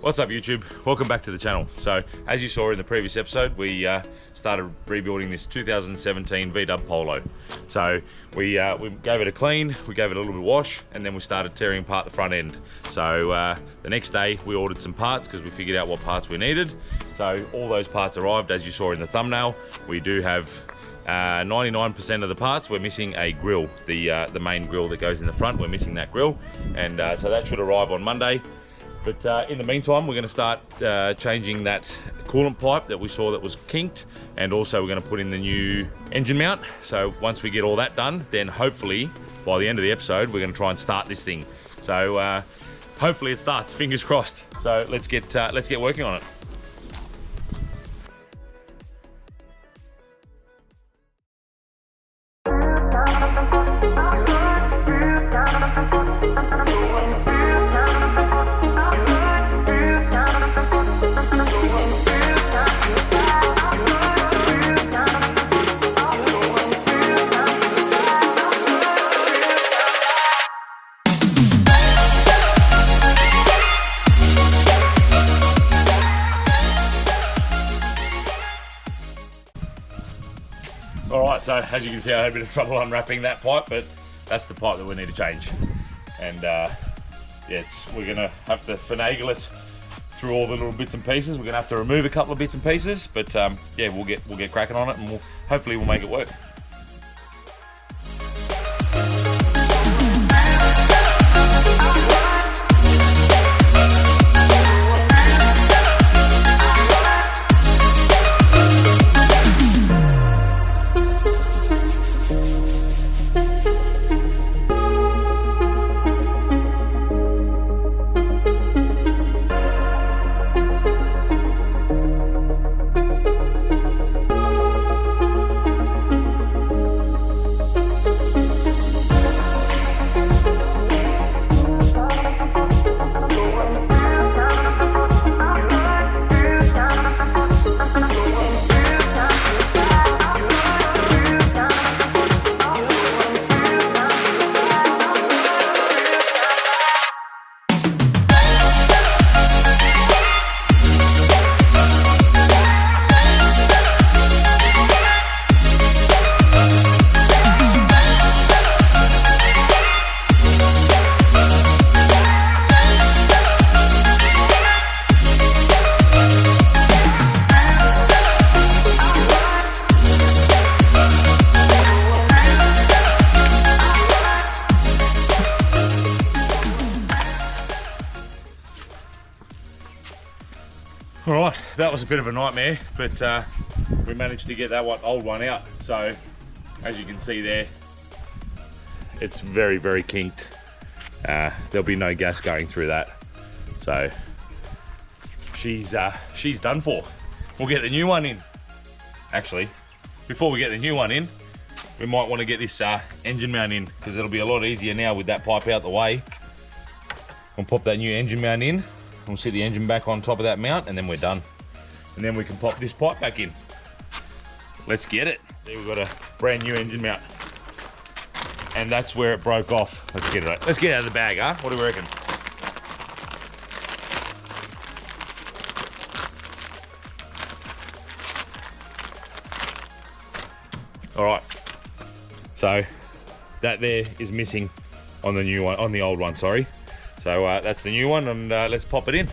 What's up YouTube? Welcome back to the channel. So as you saw in the previous episode, we started rebuilding this 2017 VW Polo. So we gave it a clean, we gave it a little bit of wash, and then we started tearing apart the front end. So the next day we ordered some parts because we figured out what parts we needed. So all those parts arrived as you saw in the thumbnail. We do have 99% of the parts. We're missing a grill, the main grill that goes in the front. We're missing that grill, and so that should arrive on Monday. But in the meantime, we're going to start changing that coolant pipe that we saw that was kinked, and also we're going to put in the new engine mount. So once we get all that done, then hopefully by the end of the episode, we're going to try and start this thing. So hopefully it starts, fingers crossed. So let's get working on it. Alright, so as you can see, I had a bit of trouble unwrapping that pipe, but that's the pipe that we need to change. And we're going to have to finagle it through all the little bits and pieces. We're going to have to remove a couple of bits and pieces, but yeah, we'll get cracking on it, and hopefully we'll make it work. Alright, that was a bit of a nightmare, but we managed to get that old one out. So, as you can see there, it's very, very kinked. There'll be no gas going through that. So, she's done for. We'll get the new one in. Actually, before we get the new one in, we might want to get this engine mount in, because it'll be a lot easier now with that pipe out the way. We'll pop that new engine mount in. We'll set the engine back on top of that mount, and then we're done. And then we can pop this pipe back in. Let's get it. See, we've got a brand new engine mount. And that's where it broke off. Let's get it out. Let's get it out of the bag, huh? What do we reckon? All right. So that there is missing on the new one, on the old one, sorry. So that's the new one, and let's pop it in.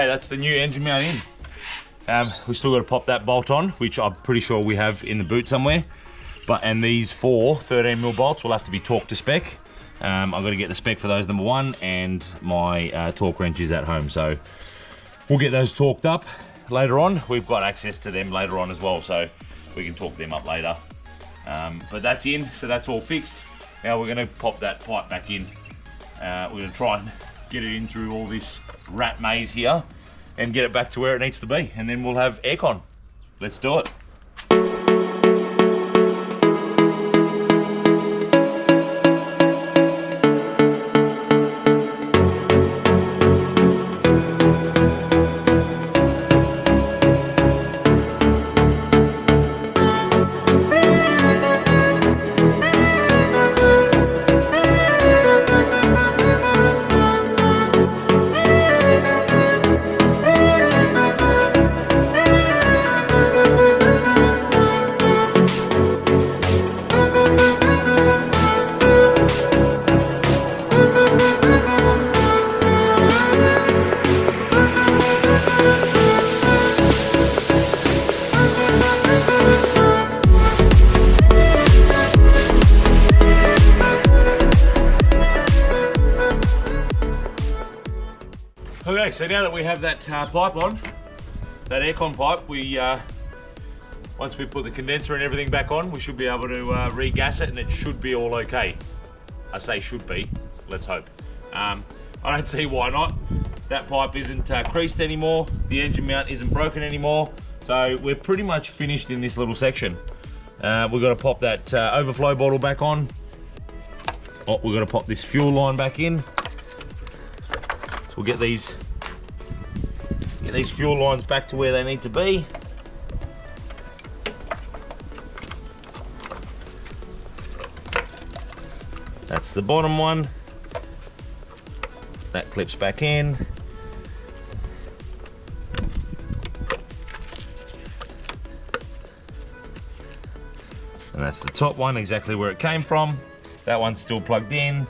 that's the new engine mount in. We still got to pop that bolt on, which I'm pretty sure we have in the boot somewhere. And these 4 13mm bolts will have to be torqued to spec. I've got to get the spec for those, number 1, and my torque wrench is at home. So we'll get those torqued up later on. We've got access to them later on as well, so we can torque them up later. But that's in, so that's all fixed. Now we're going to pop that pipe back in. We're going to try and get it in through all this rat maze here and get it back to where it needs to be, and then we'll have aircon. Let's do it. Okay, so now that we have that pipe on, that aircon pipe, once we put the condenser and everything back on, we should be able to re-gas it, and it should be all okay. I say should be, let's hope. I don't see why not. That pipe isn't creased anymore, the engine mount isn't broken anymore, so we're pretty much finished in this little section. We've got to pop that overflow bottle back on. Oh, we've got to pop this fuel line back in. So we'll get these fuel lines back to where they need to be. That's the bottom one. That clips back in. And that's the top one, exactly where it came from. That one's still plugged in.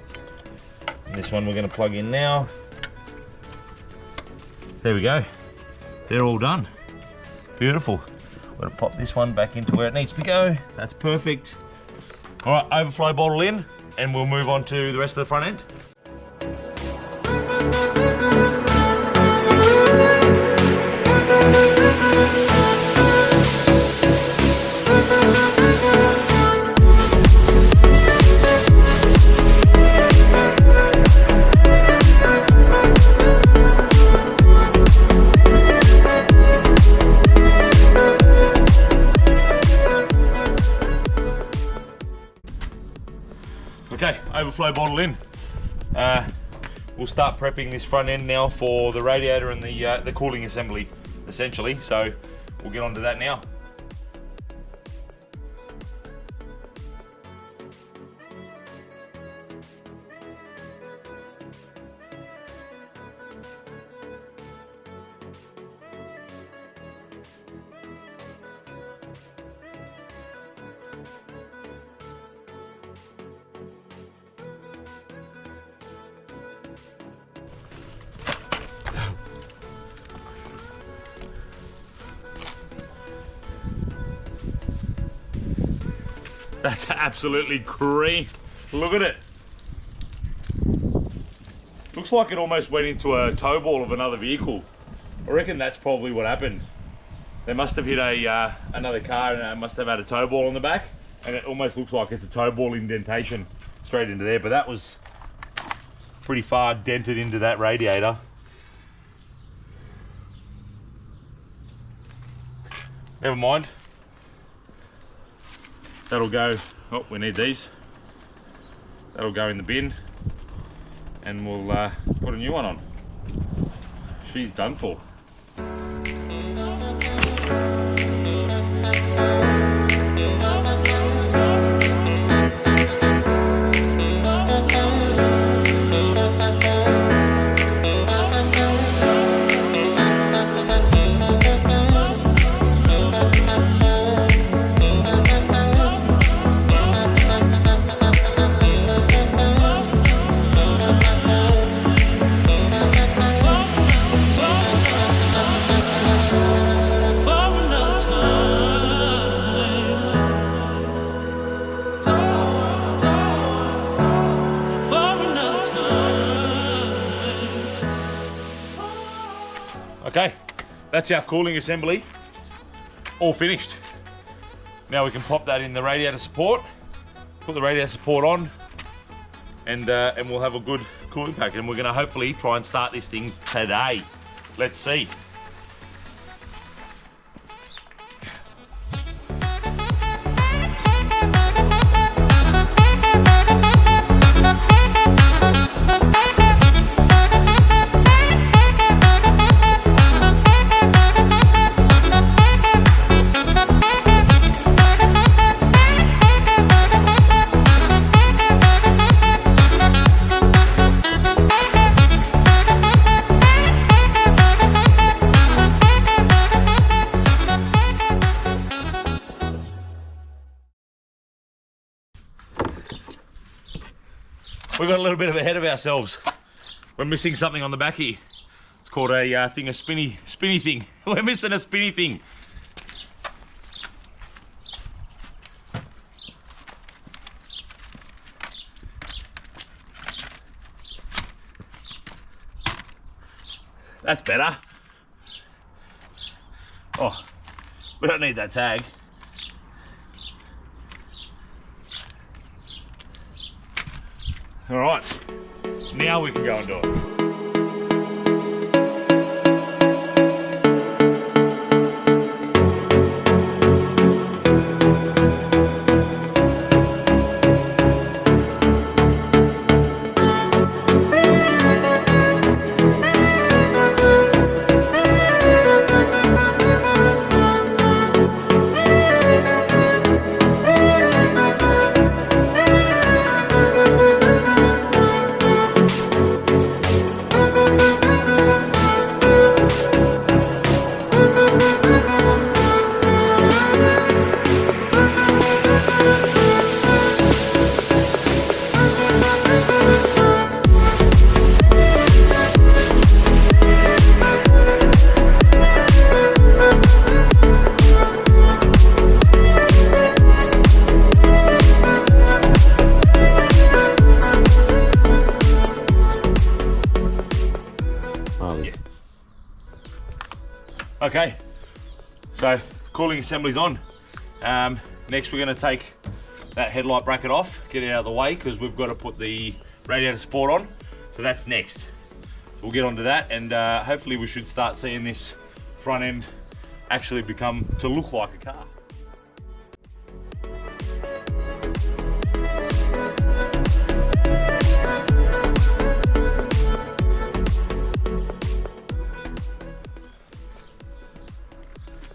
And this one we're going to plug in now. There we go. They're all done. Beautiful. We're going to pop this one back into where it needs to go. That's perfect. All right, overflow bottle in, and we'll move on to the rest of the front end. Okay, overflow bottle in. We'll start prepping this front end now for the radiator and the cooling assembly, essentially. So we'll get onto that now. That's absolutely cream. Look at it. Looks like it almost went into a tow ball of another vehicle. I reckon that's probably what happened. They must have hit another car, and it must have had a tow ball on the back, and it almost looks like it's a tow ball indentation straight into there, but that was pretty far dented into that radiator. Never mind. That'll go, oh, we need these. That'll go in the bin, and we'll put a new one on. She's done for. that's our cooling assembly, all finished. Now we can pop that in the radiator support, put the radiator support on, and we'll have a good cooling pack. And we're gonna hopefully try and start this thing today. Let's see. We got a little bit of ahead of ourselves. We're missing something on the back here. It's called a spinny thing. We're missing a spinny thing. That's better. Oh, we don't need that tag. All right, now we can go and do it. Okay, so cooling assembly's on. Next we're going to take that headlight bracket off, get it out of the way because we've got to put the radiator support on. So that's next. So we'll get onto that, and hopefully we should start seeing this front end actually to look like a car.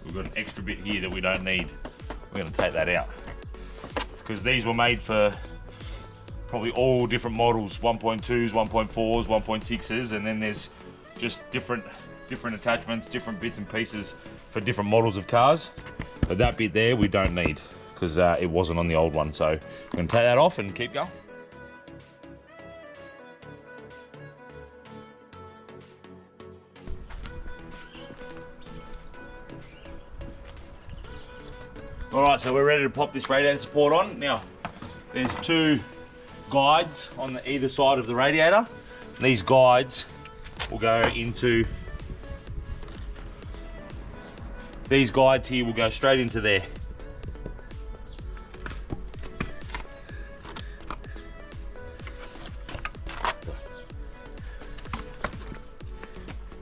We've got an extra bit here that we don't need. We're going to take that out because these were made for probably all different models, 1.2s, 1.4s, 1.6s, and then there's just different attachments, different bits and pieces for different models of cars. But that bit there we don't need because it wasn't on the old one. So we're going to take that off and keep going. Alright, so we're ready to pop this radiator support on. Now, there's two guides on either side of the radiator. These guides will go into... These guides here will go straight into there.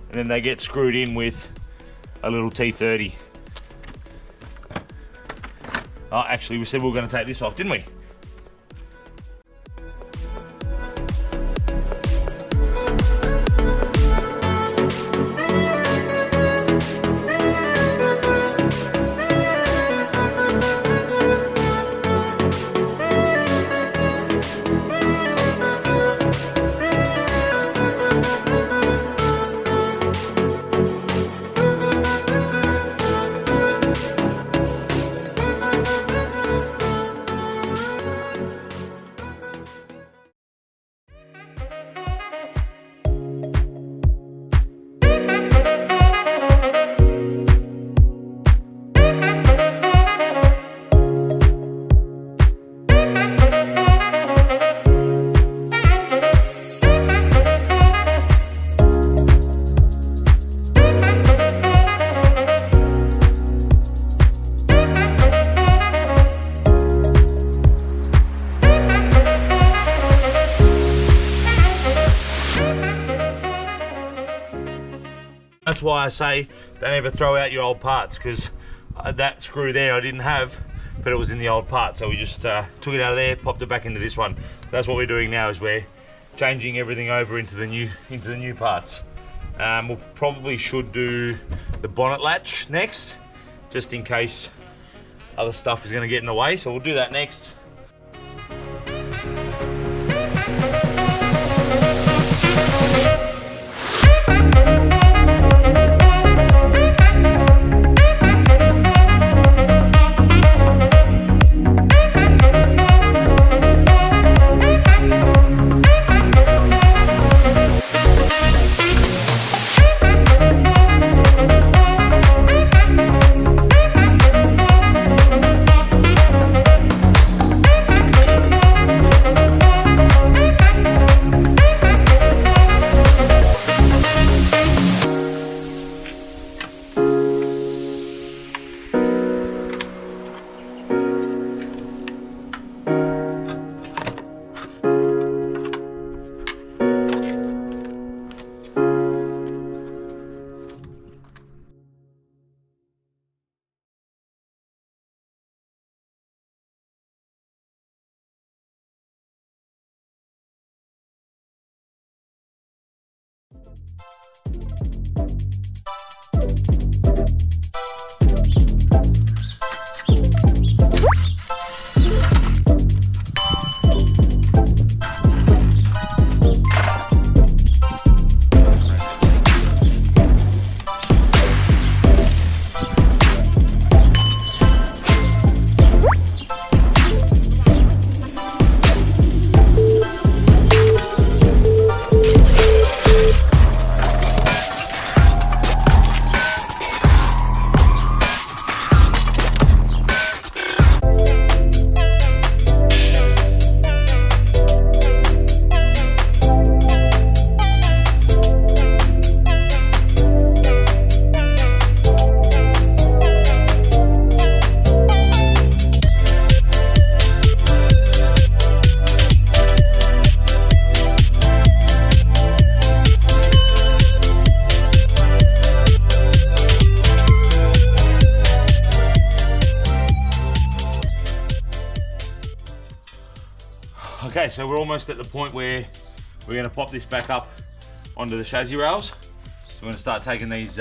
And then they get screwed in with a little T30. Oh, actually, we said we were going to take this off, didn't we? why I say don't ever throw out your old parts, because that screw there I didn't have, but it was in the old part. So we just took it out of there, popped it back into this one. That's what we're doing now, is we're changing everything over into the new parts. We'll probably should do the bonnet latch next, just in case other stuff is going to get in the way. So we'll do that next. Okay, so we're almost at the point where we're going to pop this back up onto the chassis rails. So we're going to start taking these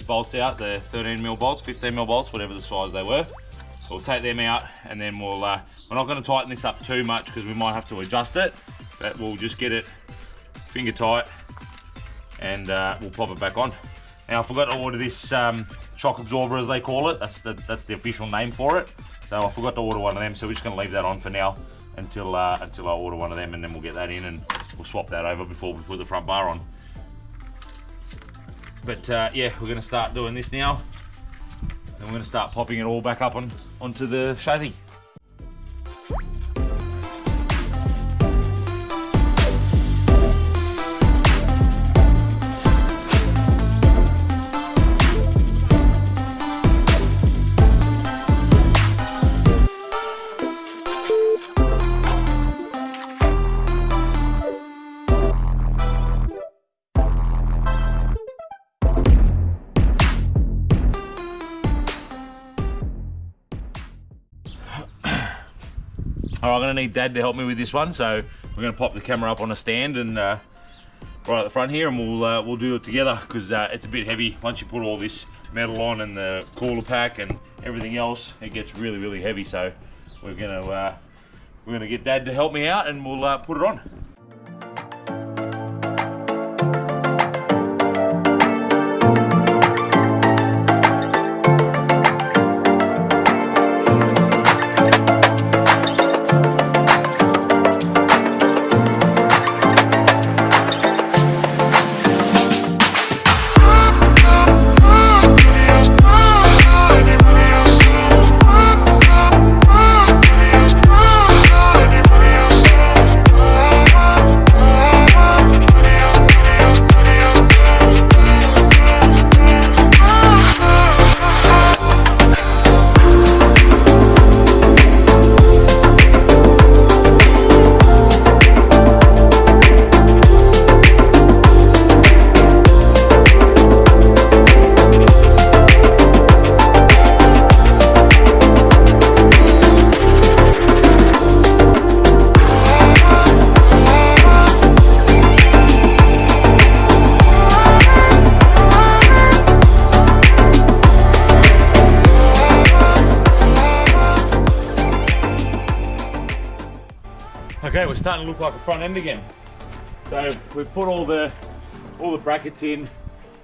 bolts out, the 13mm bolts, 15mm bolts, whatever the size they were. So we'll take them out, and then we're not going to tighten this up too much because we might have to adjust it, but we'll just get it finger tight and we'll pop it back on. Now I forgot to order this shock absorber, as they call it. That's the official name for it. So I forgot to order one of them, so we're just going to leave that on for now until I order one of them, and then we'll get that in and we'll swap that over before we put the front bar on. But yeah, we're going to start doing this now, and we're going to start popping it all back up onto the chassis. Alright, I'm going to need Dad to help me with this one, so we're going to pop the camera up on a stand and right at the front here, and we'll do it together, because it's a bit heavy. Once you put all this metal on and the cooler pack and everything else, it gets really, really heavy. So we're going to get Dad to help me out, and we'll put it on. Okay, we're starting to look like a front end again. So we've put all the brackets in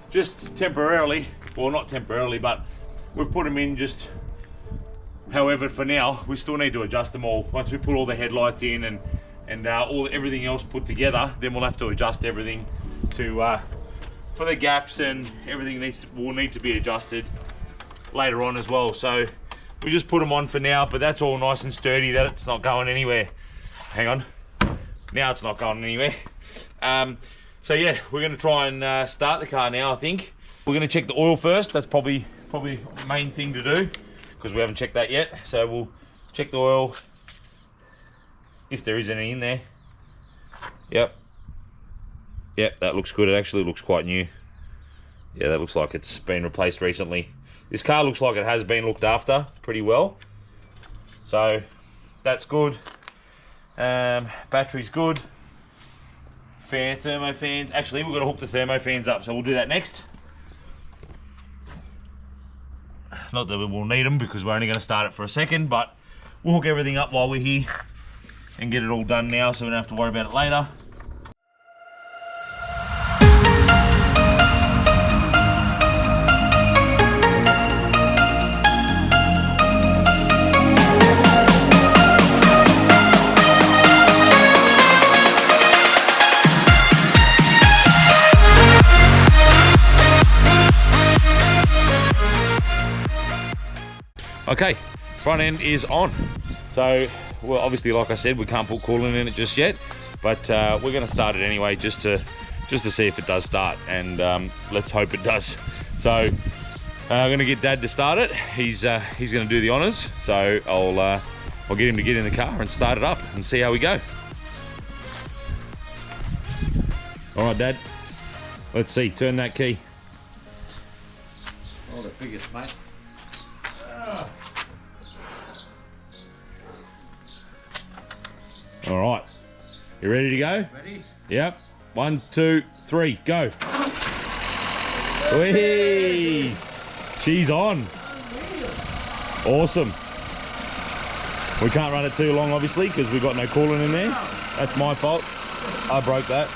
just temporarily. Well, not temporarily, but we've put them in just. However, for now, we still need to adjust them all. Once we put all the headlights in and everything else put together, then we'll have to adjust everything to for the gaps, and everything will need to be adjusted later on as well. So we just put them on for now, but that's all nice and sturdy. That it's not going anywhere. Hang on. Now it's not going anywhere. So yeah, we're going to try and start the car now. I think we're going to check the oil first. That's probably the main thing to do, because we haven't checked that yet. So we'll check the oil, if there is any in there. Yep, that looks good. It actually looks quite new. Yeah, that looks like it's been replaced recently. This car looks like it has been looked after pretty well, so that's good. Battery's good. Thermo fans. Actually, we've got to hook the thermo fans up, so we'll do that next. Not that we will need them, because we're only going to start it for a second, but we'll hook everything up while we're here and get it all done now, so we don't have to worry about it later. Okay, front end is on. So, well, obviously, like I said, we can't put coolant in it just yet, but we're going to start it anyway, just to see if it does start, and let's hope it does. So, I'm going to get Dad to start it. He's going to do the honors. So I'll get him to get in the car and start it up and see how we go. All right, Dad. Let's see. Turn that key. All the figures, mate. All right, you ready to go? Ready? Yep. 1, 2, 3, go. Whee! She's on. Awesome. We can't run it too long, obviously, because we've got no coolant in there. That's my fault. I broke that.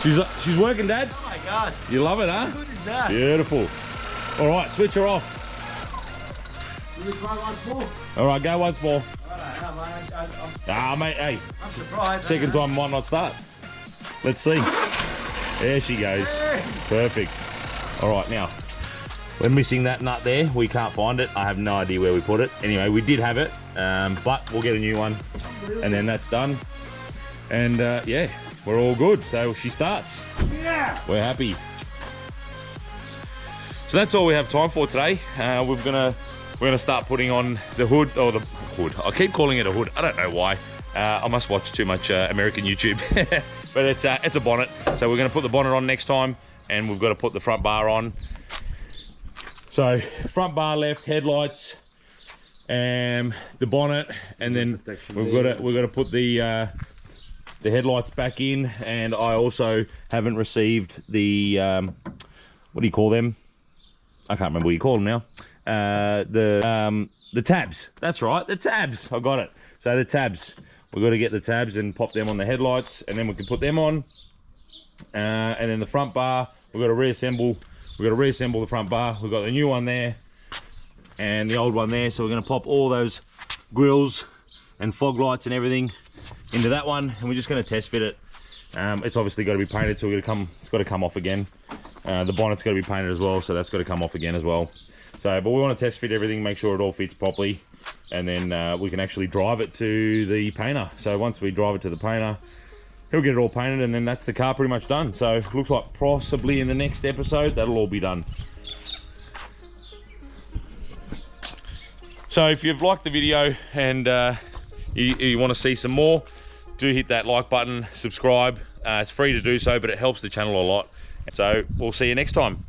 She's working, Dad. Oh my God. You love it, huh? How good is that? Beautiful. All right, switch her off. Will we try once more? All right, go once more. I'm Mate, hey. I'm surprised. Second time might not start. Let's see. There she goes. Perfect. All right, now, we're missing that nut there. We can't find it. I have no idea where we put it. Anyway, we did have it, but we'll get a new one, and then that's done. And yeah, we're all good. So she starts. Yeah. We're happy. So that's all we have time for today. We're gonna start putting on the hood, or the hood. I keep calling it a hood. I don't know why. I must watch too much American YouTube. But it's a bonnet. So we're gonna put the bonnet on next time, and we've got to put the front bar on. So front bar left, headlights, the bonnet, and then we've got to put the headlights back in. And I also haven't received the what do you call them? I can't remember what you call them now. The tabs. That's right, the tabs. I got it. So the tabs. We've got to get the tabs and pop them on the headlights, and then we can put them on. And then the front bar, we've got to reassemble. We've got to reassemble the front bar. We've got the new one there and the old one there. So we're going to pop all those grills and fog lights and everything into that one, and we're just going to test fit it. It's obviously got to be painted, so it's got to come off again. The bonnet's got to be painted as well, so that's got to come off again as well. So, but we want to test fit everything, make sure it all fits properly, and then we can actually drive it to the painter. So once we drive it to the painter, he'll get it all painted, and then that's the car pretty much done. So looks like possibly in the next episode, that'll all be done. So if you've liked the video and you want to see some more, do hit that like button, subscribe. It's free to do so, but it helps the channel a lot. So we'll see you next time.